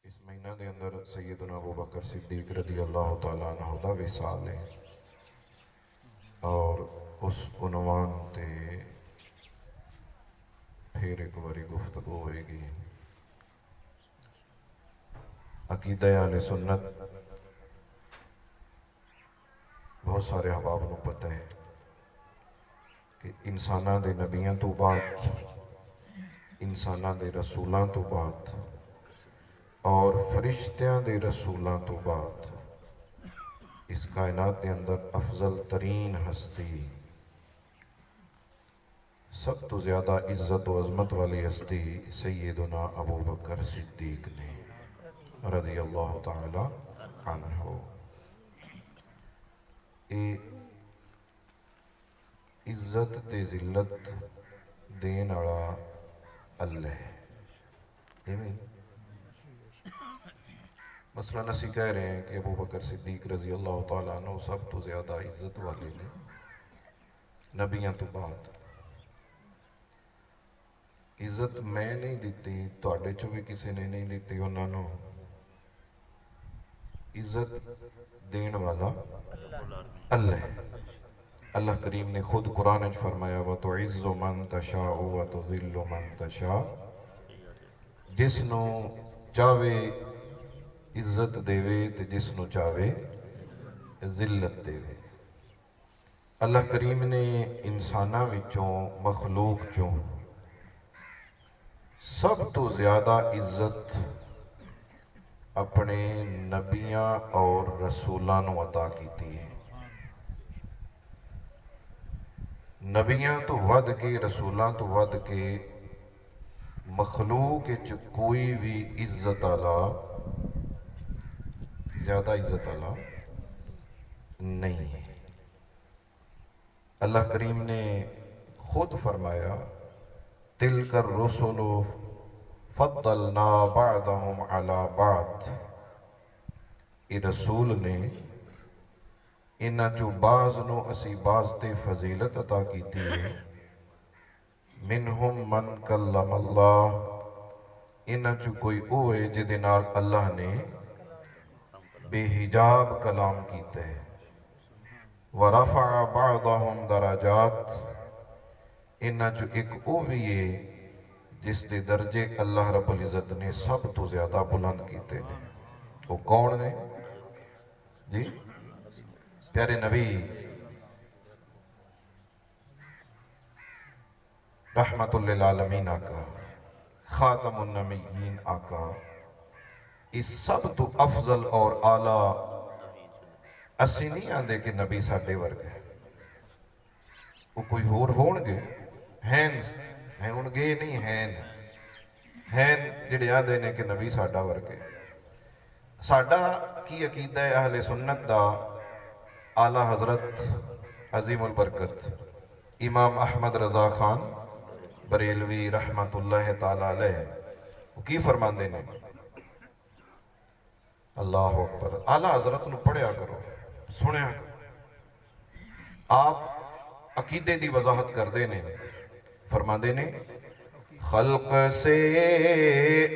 اس مہینہ دے اندر سیدنا ابو بکر صدیق رضی اللہ تعالیٰ عنہ دا وصال ہے اور اس عنوان تے پھر ایک باری گفتگو ہوئے گی۔ عقیدہ اہل سنت بہت سارے احباب نو پتہ ہے کہ انساناں دے نبیاں تو بعد، انساناں دے رسولاں تو بعد اور فرشتیاں دے رسولاں تو بعد اس کائنات کے اندر افضل ترین ہستی، سب تو زیادہ عزت و عظمت والی ہستی سیدنا ابو بکر صدیق نے رضی اللہ تعالی عنہ۔ اے عزت تے ذلت دین والا اللہ ہے۔ مثلا اسی کہہ رہے ہیں کہ ابو بکر صدیق رضی اللہ تعالیٰ عنہ سب تو زیادہ عزت والے نے نبیاں تو بعد۔ عزت میں نہیں دیتی، تواڈے چوں بھی کسی نے نہیں دیتی، انہاں نوں عزت دین والا اللہ ہے۔ اللہ کریم نے خود قرآن وچ فرمایا وَتُعِزُّ مَن تَشَاءُ وَتُذِلُّ مَن تَشَاءُ، جس نو چاہے عزت دے تے جس نو چاہے ذلت دے۔ اللہ کریم نے انساناں وچوں مخلوق چوں سب تو زیادہ عزت اپنے نبیاں اور رسولاں نو عطا کیتی ہے۔ نبیاں تو ود کے رسولاں تو ود کے مخلوق وچ کوئی بھی عزت والا، زیادہ عزت والا نہیں ہے۔ اللہ کریم نے خود فرمایا تِلْكَ الرُّسُلُ فَضَّلْنَا بَعْضَهُمْ عَلَى بَعْضٍ، یہ رسول نے انہاں چو بعض نو اسی بعض تے فضیلت عطا کیتی ہے۔ منہم من کلم اللہ، انہاں چو کوئی اوے جدے نال اللہ نے بے حجاب کلام کیتا ہے۔ ورفع بعضهم درجات، انہاں چو ایک اوی ہے جس دے درجے اللہ رب العزت نے سب تو زیادہ بلند کیتے ہیں۔ وہ کون نے جی؟ پیارے نبی رحمت للعالمین آقا، خاتم النبیین آقا، اس سب تو افضل اور اعلیٰ اسی نہیں آندے کہ نبی ساڈے ورگ ہے۔ وہ کوئی ہور ہون گے ہیں ہون گے نہیں ہیں جڑے آندے نے کہ نبی ساڈا ورگ ہے۔ ساڈا کی عقیدہ ہے اہل سنت دا، اعلیٰ حضرت عظیم البرکت امام احمد رضا خان بریلوی رحمت اللہ تعالیٰ علیہ وہ کی فرماندے نے؟ اللہ اکبر، اعلیٰ حضرت نو پڑھیا کرو، سنیا کرو۔ آپ عقیدے دی وضاحت کر دے نے، فرماندے نے خلق سے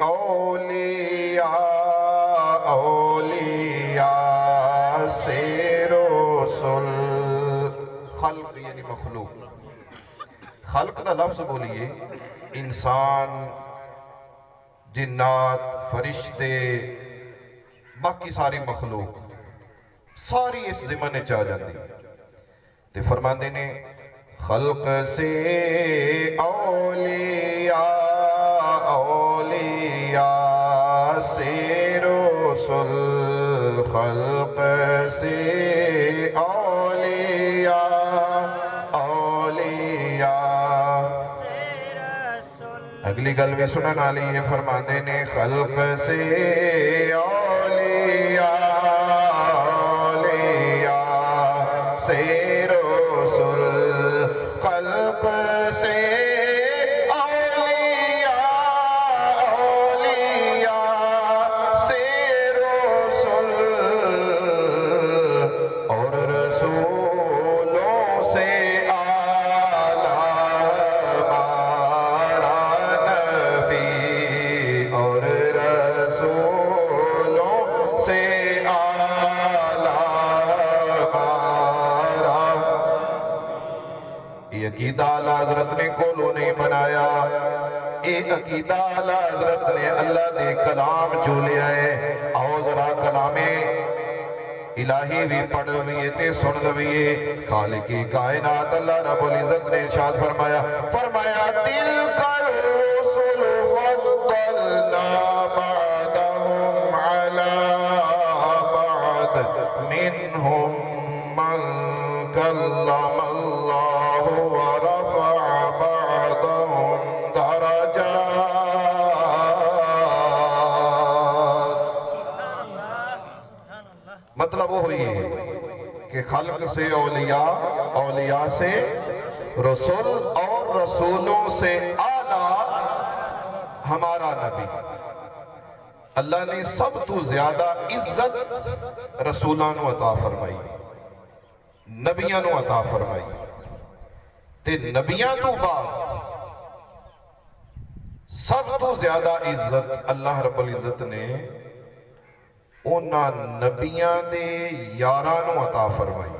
اولیاء، اولیاء سے رسول، خلق یعنی مخلوق، خلق دا لفظ بولیے انسان، جنات، فرشتے، باقی ساری مخلوق ساری اس ضمن میں چاہ جاتی تے فرماندے نے خلق سے اولیاء، اولیاء سے رسول، خلق سے اولیاء، اولیاء سے رسول۔ اگلی گل بھی سنن والی ہے، فرماندے نے خلق سے اولیاء، اولیاء سے رسول، خلق سے اولیاء، اولیاء سے رسول، اور رسولوں سے اعلیٰ ہمارا نبی، اور رسول کیتا اعلیٰ حضرت نے اللہ دے کلام چولے آئے آؤ ذرا کلام الہی بھی پڑھ ہوئے تے سن لوئے خالق کائنات اللہ رب العزت نے ارشاد فرمایا تلک الرسل فضلنا بعضهم على بعض منهم من كلم الله ورفع بعضهم درجات مطلب وہ ہوئی ہے کہ خلق سے اولیاء اولیاء سے رسول اور رسولوں سے اعلیٰ ہمارا نبی اللہ نے سب تو زیادہ عزت رسولان و عطا فرمائی نبیان و عطا فرمائی تے نبیان تو بعد سب تو زیادہ عزت اللہ رب العزت نے اونا نبیان دے یاران و عطا فرمائی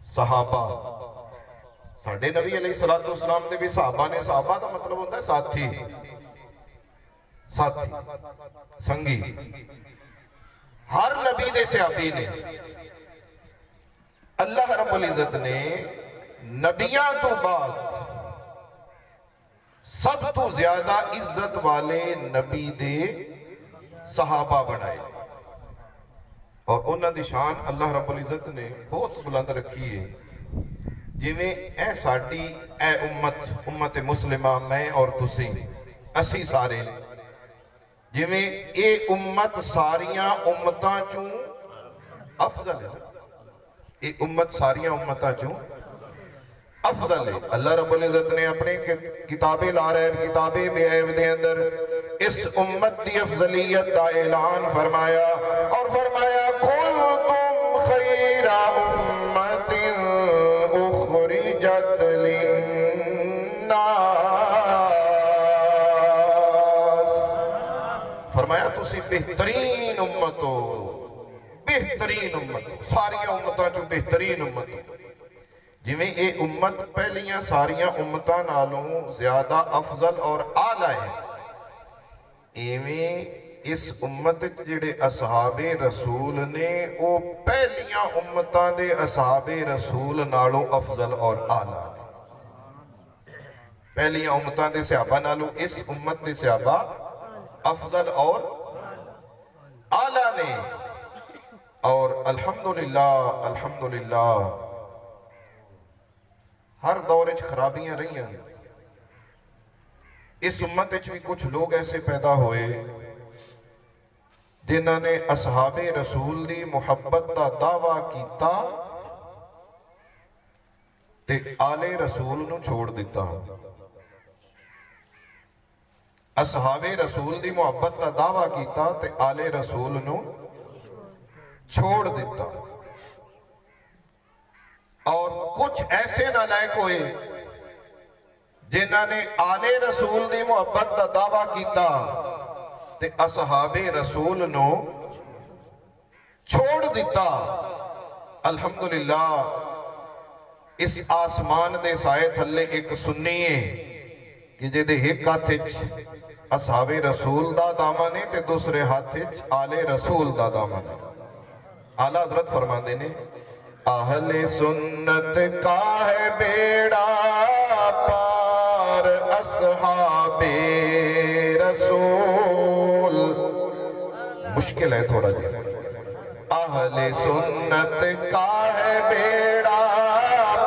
صحابہ ساڑھے نبی علیہ السلام دے بھی صحابہ نے صحابہ دا مطلب ہوتا ہے ساتھی سنگی ہر نبی دے صحابی نے اللہ رب العزت نے نبیان تو بعد سب تو زیادہ عزت والے نبی دے صحابہ بنائے اور انہاں دی شان اللہ رب العزت نے بہت بلند رکھی ہے جویں اے ساڑی اے امت مسلمہ میں اور تسی اسی سارے جویں اے امت ساریاں امتاں چوں افضل ہے اے امت ساریاں امتاں چوں افضل ہے اللہ رب العزت نے اپنے کتابیں لا رہے ہیں کتابیں بے عیب دے اندر اس امت دی افضلیت دا اعلان فرمایا اور فرمایا کنتم خیر امت اخرجت للناس فرمایا تسی بہترین امت ہو ساریاں امتاں چوں بہترین امت ہو جویں اے امت پہلیاں ساریاں امتاں نالوں زیادہ افضل اور اعلیٰ ہے ایویں اس امت جڑے اصحاب رسول نے او پہلیاں امتاں دے اصحاب رسول نالوں افضل اور اعلیٰ نے پہلیاں امتاں دے صحابہ نالوں اس امت دے صحابہ افضل اور اعلیٰ نے اور الحمدللہ ہر دور اچھ خرابیاں رہی ہیں اس امت اچھ بھی کچھ لوگ ایسے پیدا ہوئے جنہاں نے اصحاب رسول دی محبت دا دعویٰ کیتا تے آل رسول نو چھوڑ دیتا اصحاب رسول دی محبت دا دعویٰ کیتا تے آل رسول نو چھوڑ دیتا اور کچھ ایسے نالائق ہوئے جنہاں نے آل رسول دی محبت دا دعویٰ کیتا تے اصحاب رسول نو چھوڑ دیتا الحمدللہ اس آسمان دے سائے تھلے ایک سنی ہے کہ جے دے ایک ہاتھ اصحاب رسول دا دامن ہے تے دوسرے ہاتھ آل رسول دا دامن ہے اعلیٰ حضرت فرمان دینے اہل سنت کا ہے بیڑا پار اصحاب رسول مشکل ہے تھوڑا جی اہل سنت کا ہے بیڑا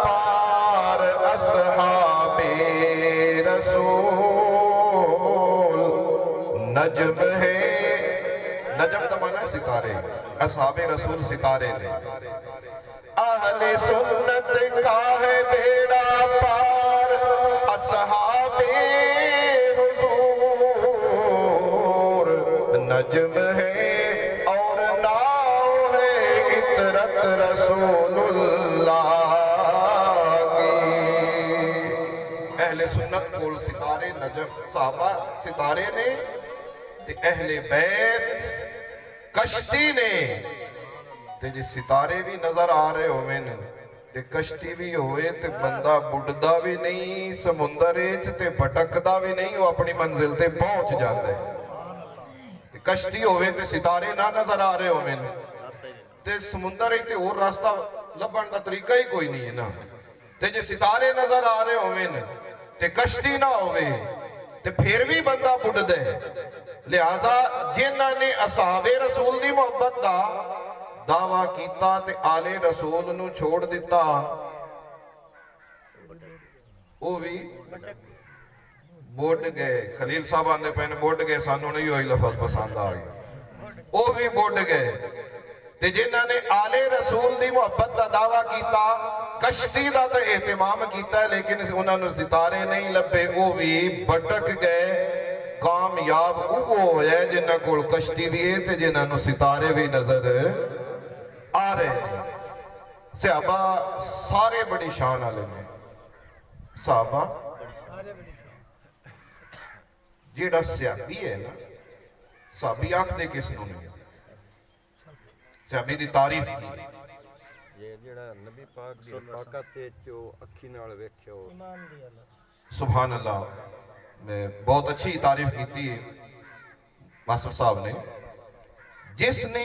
پار اصحاب رسول نجم ہے نجم تمانا ستارے اصحاب رسول ستارے نے اہل سنت کا ہے بیڑا پار اصحاب حضور نجم ہے اور ناؤ ہے اطرت رسول اللہ کی اہل سنت کول ستارے نجم صحابہ ستارے نے اہل بیت کشتی نے تے جی ستارے بھی نظر آ رہے ہو میں نے ਤੇ ਕਸ਼ਤੀ ਵੀ ਹੋਵੇ ਤੇ ਬੰਦਾ ਬੁੱਢਦਾ ਵੀ ਨਹੀਂ ਸਮੁੰਦਰ ਵਿੱਚ ਤੇ ਭਟਕਦਾ ਵੀ ਨਹੀਂ, ਉਹ ਆਪਣੀ ਮੰਜ਼ਿਲ ਤੇ ਪਹੁੰਚ ਜਾਂਦਾ ਹੈ। ਤੇ ਕਸ਼ਤੀ ਹੋਵੇ ਤੇ ਸਿਤਾਰੇ ਨਾ ਨਜ਼ਰ ਆ ਰਹੇ ਹੋਵੇ ਤੇ ਸਮੁੰਦਰ ਵਿੱਚ ਤੇ ਹੋਰ ਰਸਤਾ ਲੱਭਣ ਦਾ ਤਰੀਕਾ ਹੀ ਕੋਈ ਨਹੀਂ ਹੈ ਨਾ। ਤੇ ਜੇ ਸਿਤਾਰੇ ਨਜ਼ਰ ਆ ਰਹੇ ਹੋਵੇ ਤੇ ਕਸ਼ਤੀ ਨਾ ਹੋਵੇ ਤੇ ਫਿਰ ਵੀ ਬੰਦਾ ਬੁੱਢਦਾ ਹੈ। ਲਿਹਾਜ਼ਾ ਜਿਨ੍ਹਾਂ ਨੇ ਅਸਹਾਬੇ ਰਸੂਲ ਦੀ ਮੁਹੱਬਤ ਦਾ ਦਾਵਾ ਕੀਤਾ ਤੇ ਆਲੇ ਰਸੂਲ ਨੂੰ ਛੋੜ ਦਿੱਤਾ, ਉਹ ਵੀ ਬੁੱਢ ਗਏ। ਖਲੀਲ ਸਾਹਿਬ ਆਂਦੇ ਪਏ ਨੇ ਬੁੱਢ ਗਏ, ਸਾਨੂੰ ਨਹੀਂ ਹੋਈ ਲਫ਼ਜ਼ ਪਸੰਦ ਆ ਗਈ, ਉਹ ਵੀ ਬੁੱਢ ਗਏ। ਤੇ ਜਿਨ੍ਹਾਂ ਨੇ ਆਲੇ ਰਸੂਲ ਦੀ ਮੁਹੱਬਤ ਦਾ ਦਾਵਾ ਕੀਤਾ, ਕਸ਼ਤੀ ਦਾ ਤਾਂ ਇਹਤਮਾਮ ਕੀਤਾ ਲੇਕਿਨ ਉਹਨਾਂ ਨੂੰ ਸਿਤਾਰੇ ਨਹੀਂ ਲੱਭੇ, ਉਹ ਵੀ ਭਟਕ ਗਏ। ਕਾਮਯਾਬ ਉਹ ਹੋਇਆ ਜਿਨ੍ਹਾਂ ਕੋਲ ਕਸ਼ਤੀ ਵੀ ਹੈ ਤੇ ਜਿਨ੍ਹਾਂ ਨੂੰ ਸਿਤਾਰੇ ਵੀ ਨਜ਼ਰ ਆ ਰਹੇ। ਸਹਾਬਾ ਸਾਰੇ ਬੜੀ ਸ਼ਾਨ ਵਾਲੇ ਨੇ। ਸਹਾਬਾ ਜਿਹੜਾ ਸਿਹਾਬੀ ਹੈ ਨਾ, ਸਿਹਾਬੀ ਆਖਦੇ ਕਿਸ ਨੂੰ ਨੇ? ਸਿਹਾਬੀ ਦੀ ਤਾਰੀਫ ਕੀ? ਜਿਹੜਾ ਨਬੀ ਪਾਕ ਦੀ ਰਫਾਕਤ ਤੇ ਜੋ ਅੱਖੀ ਨਾਲ ਵੇਖਿਓ। ਸੁਭਾਨ ਅੱਲਾਹ, ਨੇ ਬਹੁਤ ਅੱਛੀ ਤਾਰੀਫ ਕੀਤੀ ਹੈ ਮਾਸਟਰ ਸਾਹਿਬ ਨੇ। ਜਿਸ ਨੇ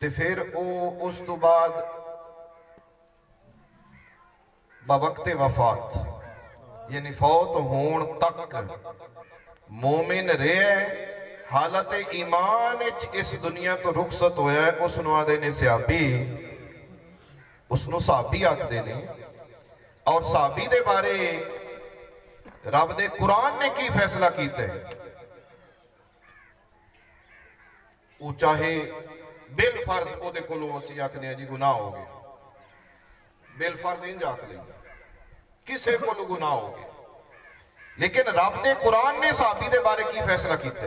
ਤੇ ਫਿਰ ਉਹ ਉਸ ਤੋਂ ਬਾਅਦ ਬਵਕਤੇ ਵਫਾਤ ਯਾਨੀ ਫੌਤ ਹੋਣ ਤੱਕ ਮੂਮਿਨ ਰਿਹਾ, ਹਾਲਤ ਈਮਾਨ ਵਿੱਚ ਇਸ ਦੁਨੀਆ ਤੋਂ ਰੁਖਸਤ ਹੋਇਆ। ਉਸ ਨੂੰ ਆਖਦੇ ਨੇ ਸਿਹਾਬੀ, ਉਸ ਨੂੰ ਸਾਹਬੀ ਆਖਦੇ ਨੇ। ਔਰ ਸਾਹਬੀ ਦੇ ਬਾਰੇ ਰੱਬ ਦੇ ਕੁਰਾਨ ਨੇ ਕੀ ਫੈਸਲਾ ਕੀਤਾ ਹੈ? ਉਹ ਚਾਹੇ ਬਿਲ ਫਰਜ਼ ਉਹਦੇ ਕੋਲੋਂ ਅਸੀਂ ਆਖਦੇ ਹਾਂ ਜੀ ਗੁਨਾਹ ਹੋ ਗਏ, ਬਿਲ ਫਰਜ਼ ਇੰਜ ਆਖ ਲਈ ਕਿਸੇ ਕੋਲੋਂ ਗੁਨਾਹ ਹੋ ਗਏ, ਲੇਕਿਨ ਰੱਬ ਦੇ ਕੁਰਾਨ ਨੇ ਸਾਹਬੀ ਦੇ ਬਾਰੇ ਕੀ ਫੈਸਲਾ ਕੀਤਾ?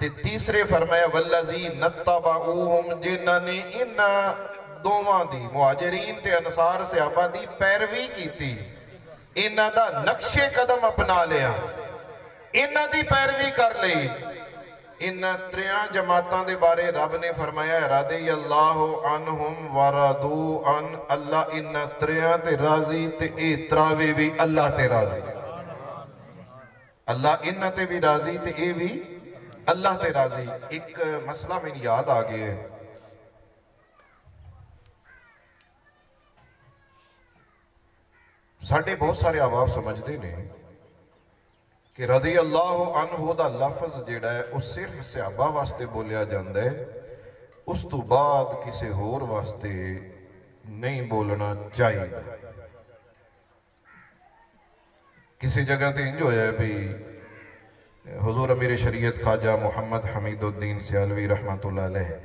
ਤੇ ਤੀਸਰੇ ਫਰਮਾਇਆ ਵਲਜ਼ੀ ਨਤਬਊਹਮ, ਜਿਨ੍ਹਾਂ ਨੇ ਇਹਨਾਂ ਦੋਵਾਂ ਦੀ ਮੁਹਾਜਰੀਨ ਤੇ ਅਨਸਾਰ ਸਹਾਬਾ ਦੀ ਪੈਰਵੀ ਕੀਤੀ, ਇਹਨਾਂ ਦਾ ਨਕਸ਼ੇ ਕਦਮ ਅਪਣਾ ਲਿਆ, ਇਹਨਾਂ ਦੀ ਪੈਰਵੀ ਕਰ ਲਈ। ਇਹਨਾਂ ਤਰਿਆਂ ਜਮਾਤਾਂ ਦੇ ਬਾਰੇ ਰੱਬ ਨੇ ਫਰਮਾਇਆ ਰਦੀ ਅੱਲਾਹੁ ਅਨਹੁਮ ਵਰਦੂ ਅਨ, ਅੱਲਾਹ ਇਹਨਾਂ ਤਰਿਆਂ ਤੇ ਰਾਜ਼ੀ ਤੇ ਇਹ ਤਰਾਵੇ ਵੀ ਅੱਲਾਹ ਤੇ ਰਾਜ਼ੀ। ਅੱਲਾਹ ਇਹਨਾਂ ਤੇ ਵੀ ਰਾਜ਼ੀ ਤੇ ਇਹ ਵੀ ਅੱਲਾਹ ਤੇ ਰਾਜ਼ੀ। ਇੱਕ ਮਸਲਾ ਮੈਨੂੰ ਯਾਦ ਆ ਗਿਆ, ਸਾਡੇ ਬਹੁਤ ਸਾਰੇ ਆਵਾਮ ਸਮਝਦੇ ਨੇ کہ رضی اللہ عنہ دا لفظ جڑا ہے وہ صرف صحابہ واسطے بولیا جاندہ ہے، اس تو بعد کسی ہور واسطے نہیں بولنا چاہیے۔ کسی جگہ تے انج ہویا ہے بھی حضور امیر شریعت خواجہ محمد حمید الدین سیالوی رحمت اللہ علیہ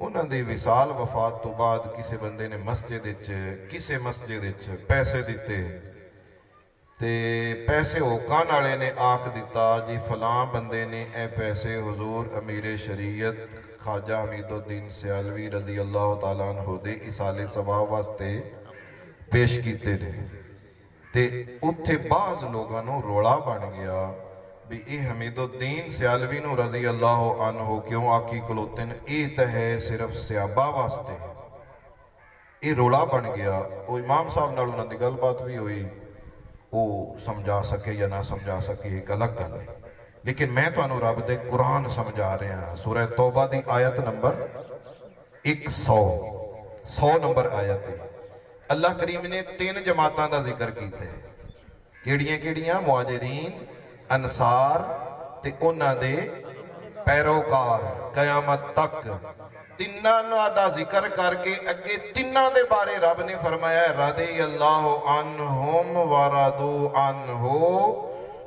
انہاں دی وصال وفات تو بعد کسی بندے نے کسی مسجد پیسے دیتے تے پیسے اوکان والے نے آکھ دیتا جی فلاں بندے نے اے پیسے حضور امیر شریعت خواجہ حمید الدین سیالوی رضی اللہ تعالیٰ عنہ دے اصال ثواب واسطے پیش کیتے نے۔ تے اتھے بعض لوگاں نو روڑا بن گیا بھی اے حمید الدین سیالوی نو رضی اللہ عنہ کیوں آکی کلوتن، اے تہے صرف صحابہ واسطے۔ اے روڑا بن گیا، وہ امام صاحب نال انہاں دی گل بات بھی ہوئی، وہ سمجھا سکے یا نہ سمجھا سکے ایک الگ گل ہے، لیکن میں تو انہوں رب دے قرآن سمجھا رہے ہیں۔ سورہ توبہ دی آیت نمبر 100 نمبر آیت ہے۔ اللہ کریم نے 3 جماعتاں دا ذکر کیتے ہیں، کیڑیاں مہاجرین، انصار تے انہاں دے پیروکار قیامت تک، تیناں دا ذکر کر کے اگے تیناں دے بارے رب نے فرمایا رضی اللہ عنہم ورضو عنہ۔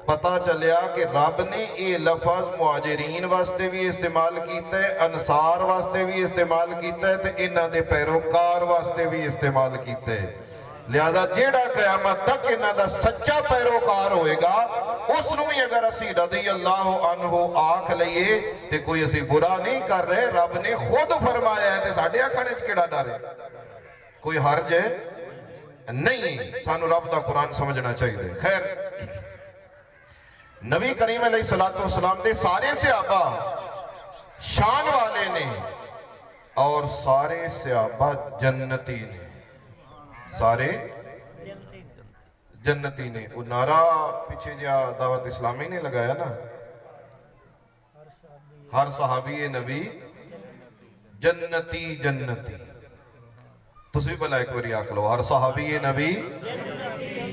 پتہ چلیا کہ رب نے یہ لفظ مہاجرین واسطے بھی استعمال کیتا ہے، انصار واسطے بھی استعمال کیتا ہے تے انہاں دے پیروکار واسطے بھی استعمال کیتا ہے۔ لہذا جیڑا قیامت تک انہاں دا سچا پیروکار ہوئے گا اس نو ہی اگر اسی رضی اللہ عنہ آکھ لئیے تے کوئی اسی برا نہیں کر رہے، رب نے خود فرمایا ہے تے ساڑھے آکھانے چکڑا ڈارے، کوئی حرج ہے نہیں۔ سانو رب دا قرآن سمجھنا چاہیے۔ خیر، نبی کریم علیہ السلام دے سارے صحابہ شان والے نے اور سارے صحابہ جنتی نے، سارے جنتی نے۔ وہ نعرہ پیچھے جا دعوت اسلامی نے لگایا نا، ہر صحابی نبی جنتی جنتی، تسی بلا ایک باری آکھ لو، ہر صحابی نبی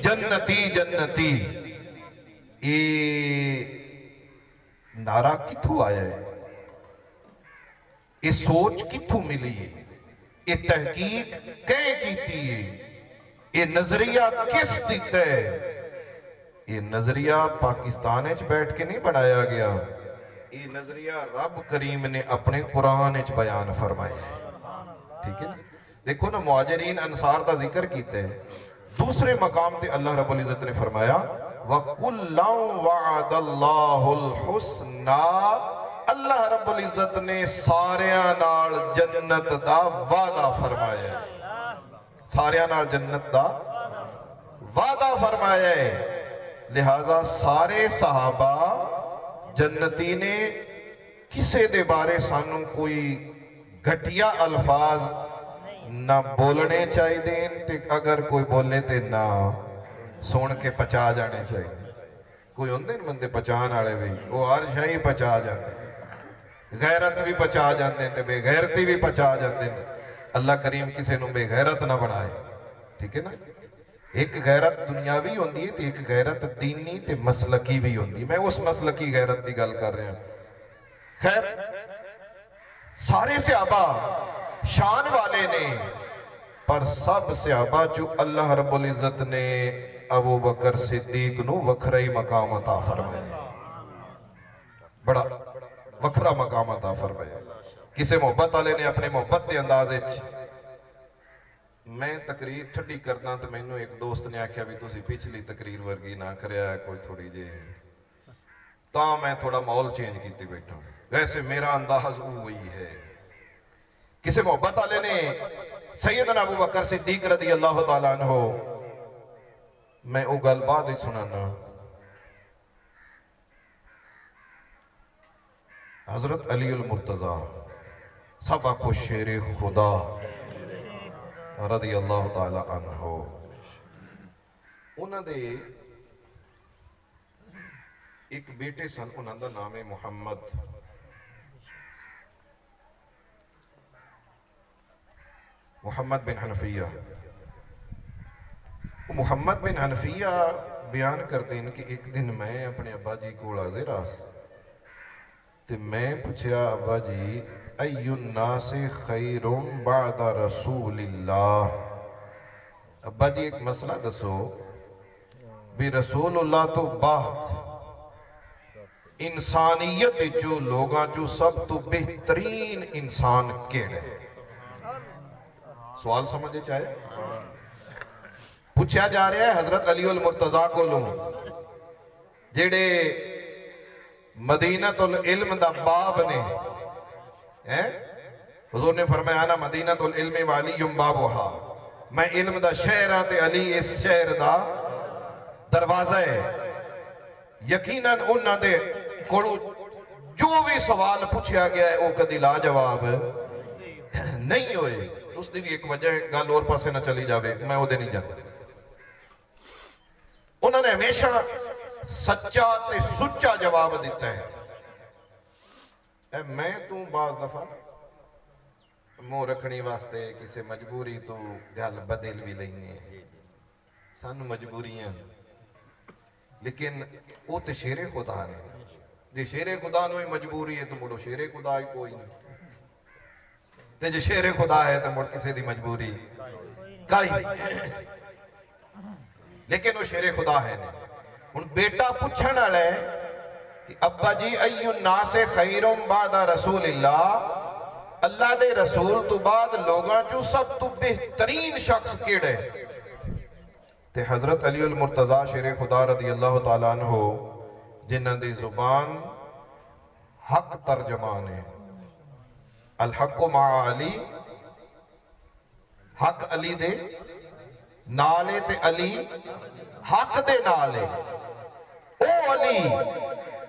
جنتی جنتی۔ یہ نعرہ کتھوں آیا ہے، یہ سوچ کتھوں ملی ہے، یہ تحقیق کہیں کیتی ہے، یہ نظریہ کس دیتا ہے؟ یہ نظریہ پاکستان اچ بیٹھ کے نہیں بنایا گیا، یہ نظریہ رب کریم نے اپنے قرآن اچ بیان فرمایا ہے۔ ٹھیک ہے نا؟ دیکھو نا، مہاجرین انصار دا ذکر کیتے ہیں، دوسرے مقام تے اللہ رب العزت نے فرمایا وَكُلًّا وَعَدَ اللَّهُ الْحُسْنَى، اللہ رب العزت نے ساریاں نال جنت دا وعدہ فرمایا ہے، ساریاں نال جنت دا وعدہ فرمایا ہے۔ لہذا سارے صحابہ جنتی نے، کسے دے بارے سانو کوئی گھٹیا الفاظ نہ بولنے چاہیے دیں، تے اگر کوئی بولے تے نہ سون کے پچا جانے چاہیے۔ کوئی ہوندے نا بندے پچان آڑے بھی، وہ ہر شاہی پچا جاندے، غیرت بھی پچا جاندے تے بے غیرتی بھی پچا جاندے۔ اللہ کریم کسے نو بے غیرت نہ بنائے، ٹھیک ہے نا؟ ایک غیرت دنیاوی ہوندی ہے تے ایک غیرت دینی تے مسلکی بھی ہوندی ہے، میں اس مسلکی غیرت دی گل کر رہے ہیں۔ خیر، سارے صحابہ شان والے نے، پر سب صحابہ جو اللہ رب العزت نے ابو بکر صدیق نو وکھرائی مقام عطا فرمایا، بڑا وکھرا مقام عطا فرمایا۔ کسے محبت والے نے اپنے محبت دے انداز اچھ، میں تقریر ٹھڈی کرنا تو میں نے ایک دوست نے آکھیا بھی تسی پچھلی تقریر ورگی نہ کریا ہے، کوئی تھوڑی جے تا میں تھوڑا ماحول چینج کیتے بیٹھا ہوں، ویسے میرا انداز وہی ہے۔ کسی محبت والے نے سیدنا ابو بکر صدیق رضی اللہ تعالیٰ عنہ، میں وہ گل بعد ہی سنانا، حضرت علی المرتضیٰ سب کو شیر خدا رضی اللہ تعالیٰ عنہ، انہوں نے ایک بیٹے سن، انہوں دا نام ہے محمد۔ محمد بن حنفیہ۔ محمد بن حنفیہ بیان کرتے ہیں کہ ایک دن میں اپنے ابا جی کو حاضر آ تو میں پوچھا، ابا جی ای الناس خیر بعد رسول اللہ، ابا جی ایک مسئلہ دسو بھی رسول اللہ تو بعد انسانیت جو لوگاں جو سب تو بہترین انسان کیڑے؟ سوال سمجھے چاہے پوچھا جا رہا ہے حضرت علی المرتضیٰ کو لوں جیڑے مدینہ العلم دا باب نے، حضور نے فرمایا نا مدینہ العلم والی بابوہا، میں علم دا شہر ہاں تے علی اس شہر دا دروازہ ہے۔ یقیناً انہاں دے کوڑو جو بھی سوال پوچھا گیا ہے وہ کدی لا جواب نہیں ہوئے۔ اس دی بھی ایک وجہ ہے، گل اور پاسے نہ چلی جاوے، میں وہ دے نہیں جاتا۔ انہوں نے ہمیشہ سچا تے سچا جواب دیتا ہے۔ اے میں تو بعض دفعہ منہ رکھنی واسطے کسی مجبوری تو گل بدل بھی لینے سانو مجبوریاں، لیکن وہ تو شیر خدا نے، جی شیر خدا نو ہی مجبوری ہے تو مڑو شیر خدا ہی کوئی نہیں، تے جی شیر خدا ہے تو مڑ کسی دی مجبوری کائی، لیکن وہ شیر خدا ہے نہیں۔ ان بیٹا پوچھن والا ہے کہ ابا جی ای الناس خیر بعد رسول اللہ، اللہ دے رسول تو بعد لوگاں چو سب تو بہترین شخص کیڑے؟ تے حضرت علی المرتضیٰ شیر خدا رضی اللہ تعالیٰ عنہ جنہ دی زبان حق ترجمان ہے، الحق مع علی، حق علی دے نالے تے علی حق دے نالے، او علی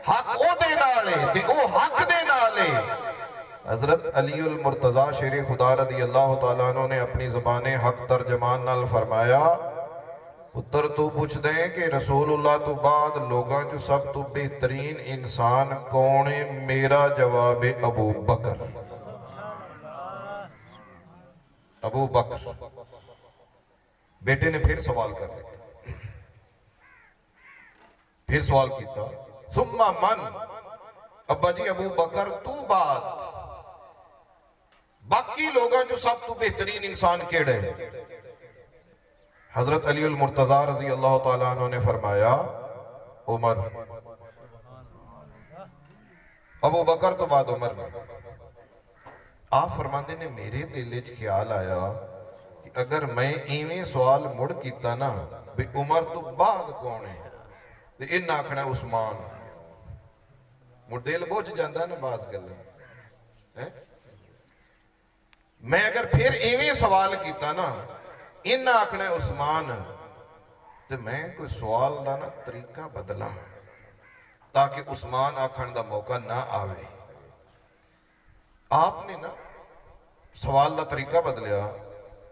حق او دے نالے تے او حق دے نالے۔ حضرت علی المرتضیٰ شیر خدا رضی اللہ تعالیٰ عنہ نے اپنی زبان حق ترجمان نال فرمایا، پتر تو پوچھ دیں کہ رسول اللہ تو بعد لوگاں جو سب تو بہترین انسان کون ہے؟ میرا جواب ابو بکر، ابو بکر۔ بیٹے نے پھر سوال کر لیا، پھر سوال کیتا، ثم من، ابا جی ابو بکر تو بعد باقی لوگاں جو سب تو بہترین انسان کیڑے ہیں؟ حضرت علی المرتضیٰ رضی اللہ تعالیٰ عنہ نے فرمایا عمر، ابو بکر تو بعد عمر۔ آپ فرماندے نے میرے دل وچ خیال آیا کہ اگر میں ایویں سوال مڑ کیتا نا بھی عمر تو بعد کون ہے تے ان آکھنا عثمان، مڑ دل بوجھ جاندا نا باز گل۔ میں اگر پھر ایویں سوال کیتا نا ان آکھنا عثمان، تے میں کوئی سوال دا نا طریقہ بدلا تاکہ عثمان آکھن دا موقع نہ آوے۔ آپ نے نا سوال دا طریقہ بدلیا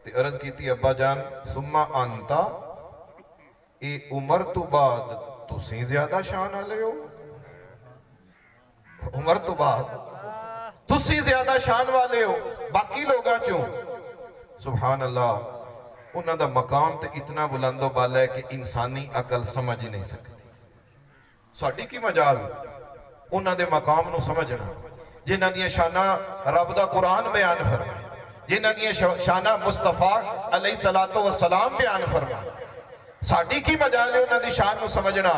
تے عرض کیتی، ابا جان ثم انتا، اے عمر تو بعد تسی زیادہ شان آلے ہو؟ عمر تو بعد تسی زیادہ شان والے ہو باقی لوگاں چوں؟ سبحان اللہ، انہاں دا مقام تے اتنا بلند و بالا ہے کہ انسانی عقل سمجھ ہی نہیں سکتی۔ ساڈی کی مجال انہاں دے مقام نو سمجھنا، جنہاں دیاں شانہ رب دا قرآن بیان فرمائے، جنہاں دیاں شانہ مصطفیٰ علیہ السلام بیان فرمائے، ساڈی کی مجال ہے انہاں دی شان نو سمجھنا۔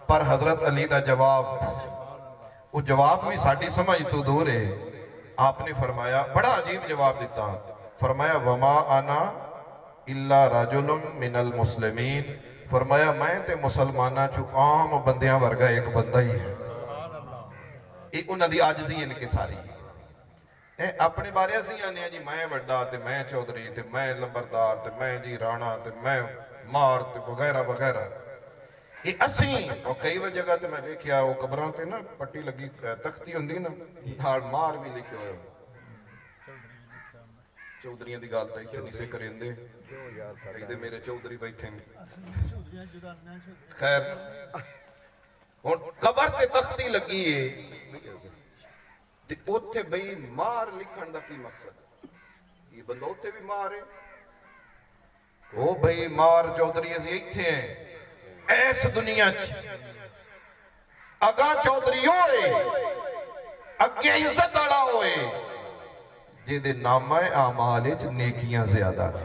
پر حضرت علی دا جواب، وہ جواب بھی ساڈی سمجھ تو دور ہے۔ آپ نے فرمایا، بڑا عجیب جواب دیتا، فرمایا وما انا الا رجل من المسلمین، فرمایا میں تے مسلمانہ چو عام بندیاں ورگا ایک بندہ ہی ہے۔ ਇਹ ਉਹਨਾਂ ਦੀ ਆਜਜ਼ੀ ਇਨਕਿਸਾਰੀ ਹੈ। ਇਹ ਆਪਣੇ ਬਾਰੇ ਅਸੀਂ ਆਨੇ ਆ ਜੀ ਮੈਂ ਵੱਡਾ ਤੇ ਮੈਂ ਚੌਧਰੀ ਤੇ ਮੈਂ ਲੰਬਰਦਾਰ ਤੇ ਮੈਂ ਜੀ ਰਾਣਾ ਤੇ ਮੈਂ ਮਾਰ ਤੇ ਵਗੈਰਾ ਵਗੈਰਾ। ਇਹ ਅਸੀਂ ਉਹ ਕਈ ਵਾਰ ਜਗ੍ਹਾ ਤੇ ਮੈਂ ਵੇਖਿਆ ਉਹ ਕਬਰਾਂ ਤੇ ਨਾ ਪੱਟੀ ਲੱਗੀ ਤਖਤੀ ਹੁੰਦੀ ਨਾ ਨਾਲ ਮਾਰ ਵੀ ਲਿਖਿਆ ਹੋਇਆ। ਚੌਧਰੀਆਂ ਦੀ ਗੱਲ ਤਾਂ ਇੱਥੇ ਨਹੀਂ ਸੇ ਕਰਿੰਦੇ ਇਹਦੇ ਮੇਰੇ ਚੌਧਰੀ ਬੈਠੇ ਨੇ। ਖੈਰ ਹੁਣ ਕਬਰ ਤੇ ਤਖਤੀ ਲੱਗੀ ਏ ਤੇ ਉੱਥੇ ਬਈ ਮਾਰ ਲਿਖਣ ਦਾ ਕੀ ਮਕਸਦ? ਇਹ ਬੰਦਾ ਉੱਥੇ ਵੀ ਮਾਰ ਹੈ ਉਹ ਬਈ ਮਾਰ ਚੌਧਰੀ ਅਸੀਂ ਇੱਥੇ ਹੈ ਇਸ ਦੁਨੀਆ 'ਚ ਅਗਾ ਚੌਧਰੀ ਹੋਏ ਅੱਗੇ ਇੱਜ਼ਤ ਵਾਲਾ ਹੋਏ ਜਿਹਦੇ ਨਾਮਾ ਆਮਾਲ ਵਿੱਚ ਨੇਕੀਆਂ ਜ਼ਿਆਦਾ ਨੇ।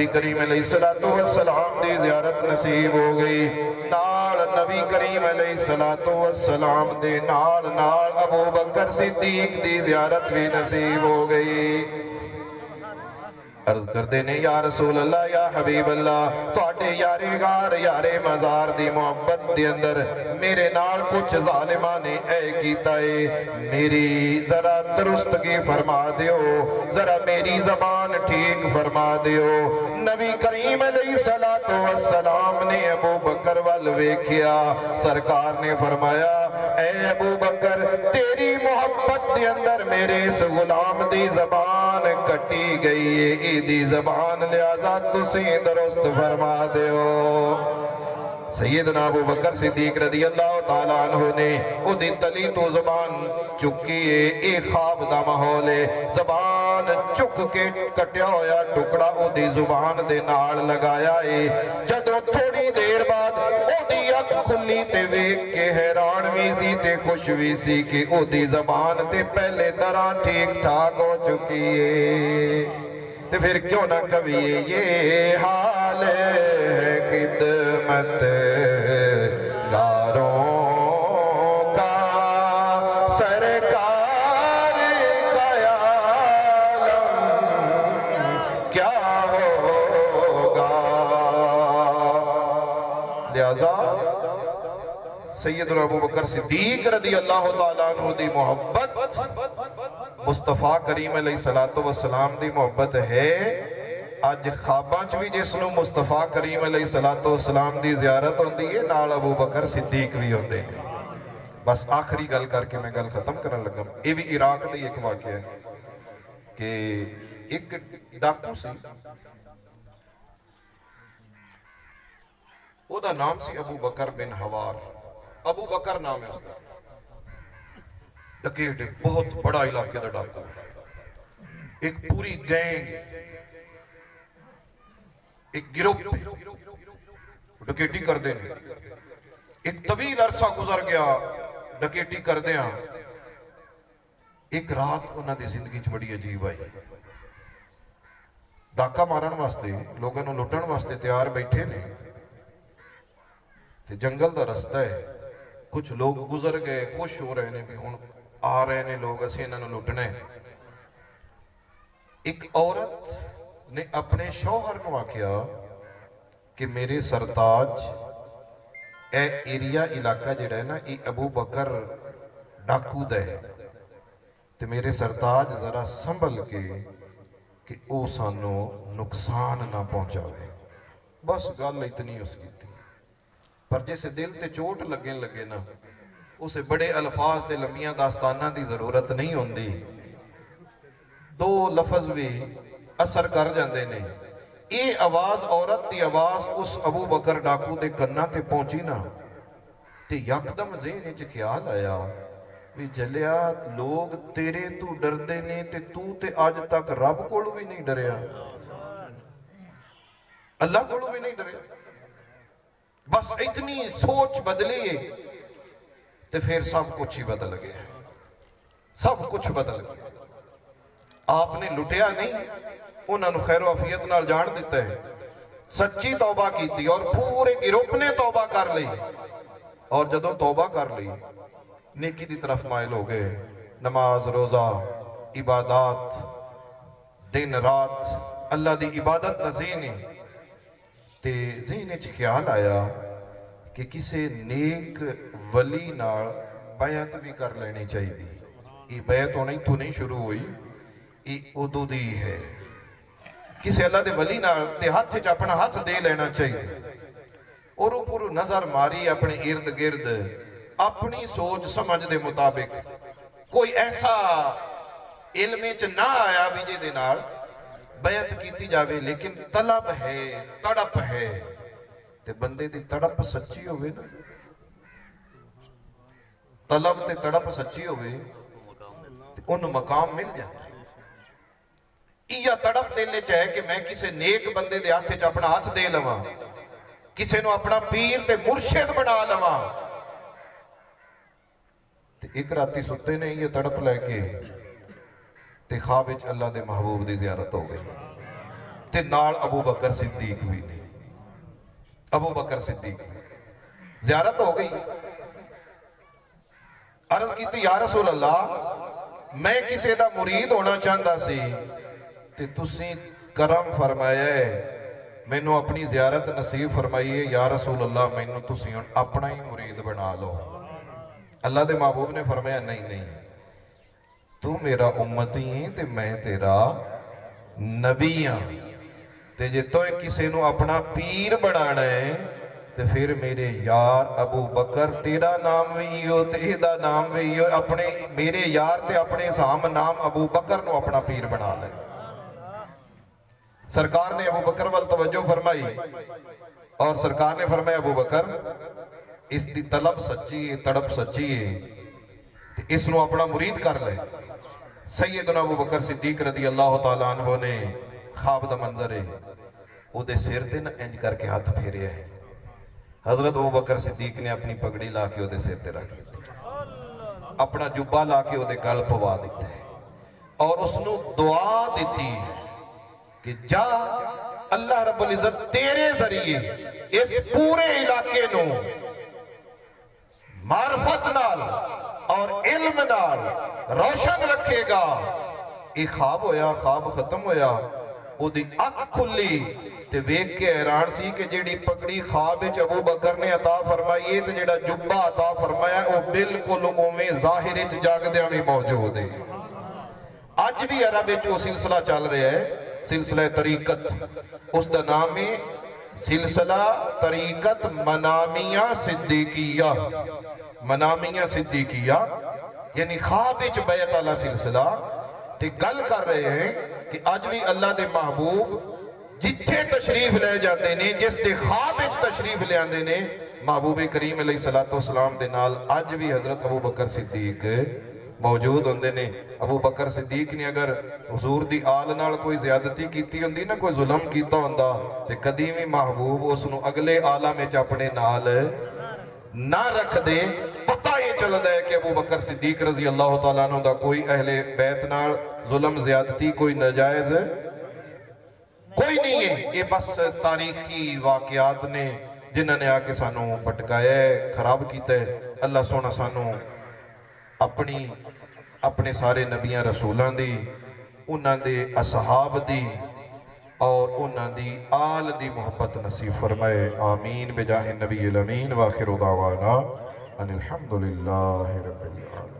نبی کریم علیہ السلام دی زیارت نصیب ہو گئی نال نبی کریم علیہ السلام دے نال ابو بکر صدیق دی زیارت بھی نصیب ہو گئی عرض کردے نے یا رسول اللہ یا حبیب اللہ تواڈے یارے غار یارے مزار دی محبت دے اندر میرے نال کچھ ظالماں نے اے کیتا ہے میری ذرا درستگی فرما دیو ذرا میری زبان ٹھیک فرما دیو نبی کریم علیہ السلام نے ابو بکر وال ویکھیا سرکار نے فرمایا اے ابو بکر تیری محبت دے اندر میرے اس غلام دی زبان کٹی گئی ہے دی زبان لہذا تسی درست فرما دیو سیدنا ابو بکر صدیق رضی اللہ تعالیٰ عنہ نے او دی تلی تو زبان چکی ہے اے خواب دا محول ہے زبان چک کے کٹیا ہویا ٹکڑا او دی زبان دے نال لگایا ہے جدو تھوڑی دیر بعد او دی اکھ کھلی تے ویک کے حیران بھی سی تے خوش بھی سی کہ او دی زبان تے پہلے طرح ٹھیک ٹھاک ہو چکی ہے تو پھر کیوں نہ کبھی یہ حال ہے خدمت گاروں کا سرکار کا عالم کیا ہوگا لہذا سیدنا ابو بکر صدیق رضی اللہ تعالیٰ عنہ دی محبت مصطفیٰ کریم علیہ السلام دی محبت ہے آج خواباں بھی جس نو مصطفیٰ کریم علیہ السلام دی زیارت ہوندی ہے نال ابو بکر صدیق بھی ہوندے ہیں بس آخری گل کر کے میں گل ختم کرنے لگا یہ بھی عراق دی ایک واقعہ ہے کہ ایک ڈاکو سی او دا نام سی ابو بکر بن حوار ابو بکر نام ہے اس کا ڈکیٹ بہت بڑا علاقے دا ڈاکو ایک پوری گینگ ایک گروہ ڈکیٹی کر دینے ایک طویل عرصہ گزر گیا ڈکیٹی کر دیا ایک رات انہاں دی زندگی بڑی عجیب آئی ڈاکہ مارن واسطے لوگوں نے لٹن واسطے تیار بیٹھے نے جنگل دا رستہ ہے کچھ لوگ گزر گئے خوش ہو رہے نے بھی ہن آ رہے نے لوگ اسے انہوں نے لٹنے ایک عورت نے اپنے شوہر کو آکھیا کہ میرے سرتاج اے ایریا علاقہ جڑا ہے نا یہ ابو بکر ڈاکو دا ہے تو میرے سرتاج ذرا سنبھل کے کہ او سانو نقصان نہ پہنچاوے بس گل اتنی اس کی تھی پر جسے دل تے چوٹ لگے نا اسے بڑے الفاظ تے لمبیاں داستانہ دی ضرورت نہیں ہوندی دو لفظ بھی اثر کر جاندے نے اے آواز عورت دی آواز اس ابو بکر ڈاکو دے کنہ تے پہنچی نا تے یکدم ذہن وچ خیال آیا بھی جلیا لوگ تیرے تو ڈردے نے تے آج تک رب کولوں بھی نہیں ڈریا اللہ کولوں بھی نہیں ڈریا بس اتنی سوچ بدلی تو پھر سب کچھ ہی بدل گیا سب کچھ بدل گیا آپ نے لٹیا نہیں انہوں نے خیر و عافیت نال جان دیتا ہے سچی توبہ کی تھی اور پورے گروپ نے توبہ کر لی اور جدوں توبہ کر لی نیکی دی طرف مائل ہو گئے نماز روزہ عبادات دن رات اللہ دی عبادت نزینی تے ذہن وچ خیال آیا کہ کسے نیک ولی نال بیعت بھی کر لینی چاہیے یہ بیعت ہونا ہی تو نہیں شروع ہوئی یہ ادو دی ہے کسے اللہ دے ولی نال تے ہاتھ وچ اپنا ہاتھ دے لینا چاہیے اور اوپر نظر ماری اپنے ارد گرد اپنی سوچ سمجھ دے مطابق کوئی ایسا علم وچ نہ آیا بھی جے دے نال بیعت کیتی جاوے لیکن طلب ہے تڑپ ہے تے بندے دی تڑپ سچی ہوئے نا طلب تے تڑپ سچی ہوئے تے ان مقام مل جاتا ہے یا تڑپ دلے چاہے کہ میں کسے نیک بندے دے ہاتھ وچ اپنا ہاتھ دے لواں کسے نو اپنا پیر تے مرشد بنا لواں تے ایک راتی ستے نے یہ تڑپ لے کے تے خواب وچ اللہ دے محبوب دی زیارت ہو گئی تے نال ابو بکر صدیق بھی نے. ابو بکر صدیق زیارت ہو گئی. عرض کی یا رسول اللہ میں کسی دا مرید ہونا چاہتا سی تے تسی کرم فرمایا ہے مینوں اپنی زیارت نصیب فرمائیے. یا رسول اللہ مینوں تسی اپنا ہی مرید بنا لو. اللہ دے محبوب نے فرمایا نہیں نہیں تو میرا امتی ہے تے میں تیرا نبی ہاں تے جے تو کسی نو اپنا پیر بنانا ہے تے پھر میرے یار ابو بکر تیرا نام بھی ہو تے ایدہ نام بھی ہو اپنے میرے یار تے اپنے سام نام ابو بکر نو اپنا پیر بنا لے. سرکار نے ابو بکر وال توجہ فرمائی اور سرکار نے فرمایا ابو بکر اس دی طلب سچی ہے تڑپ سچی ہے اس نو اپنا مرید کر لے. سیدنا ابو بکر صدیق رضی اللہ تعالیٰ عنہ نے خواب دا منظر ہے او دے سر تے نہ انج کر کے ہاتھ پھیریا ہے. حضرت ابو بکر صدیق نے اپنی پگڑی لا کے او دے سر تے رکھ دیتی اپنا جبہ لا کے او دے گل پوا دیتا ہے اور اس نو دعا دیتی کہ جا اللہ رب العزت تیرے ذریعے اس پورے علاقے نو معرفت نال اور علم نال روشن رکھے گا. ایک خواب ہویا خواب ختم ہویا او دی اکھ کھلی تے ویک کے حیران سی کہ جیڑی پگڑی خواب وچ ابو بکر نے عطا فرمائی تے جیڑا جبہ عطا فرمایا او بالکل اوویں ظاہر وچ جاگدیاں وی موجود ہے. اج بھی عرب وچ او سلسلہ چل رہا ہے سلسلہ طریقت. اس دا نام ہے سلسلہ طریقت منامیہ صدیقیہ. منامیہ صدیقیہ یعنی خواب وچ بیعت والا سلسلہ. تے گل کر رہے ہیں کہ اج بھی اللہ دے محبوب جتھے تشریف لے جاندے نے جس دے خواب وچ تشریف لے آندے نے محبوب کریم علیہ السلام دے نال اج بھی حضرت ابو بکر صدیق موجود ہوندے نے. ابو بکر صدیق نے اگر حضور دی آل نال کوئی زیادتی کیتی ہوندی نا کوئی ظلم کیتا ہوندا تے کدی بھی محبوب اس نو اگلے عالم وچ اپنے نال نہ رکھ دے. پتہ یہ چلدا ہے کہ ابو بکر صدیق رضی اللہ تعالیٰ عنہ دا کوئی اہل بیت نال ظلم زیادتی کوئی نجائز کوئی نہیں ہے. یہ بس تاریخی واقعات نے جنہوں نے آکے سانوں پٹکایا ہے خراب کیتا ہے. اللہ سونا سانوں اپنے سارے نبیاں رسولان دی انہاں دے اصحاب دی اور انہاں دی آل دی محبت نصیب فرمائے. آمین بجاہ النبی الامین. وآخر دعوانا ان الحمدللہ رب العالمین.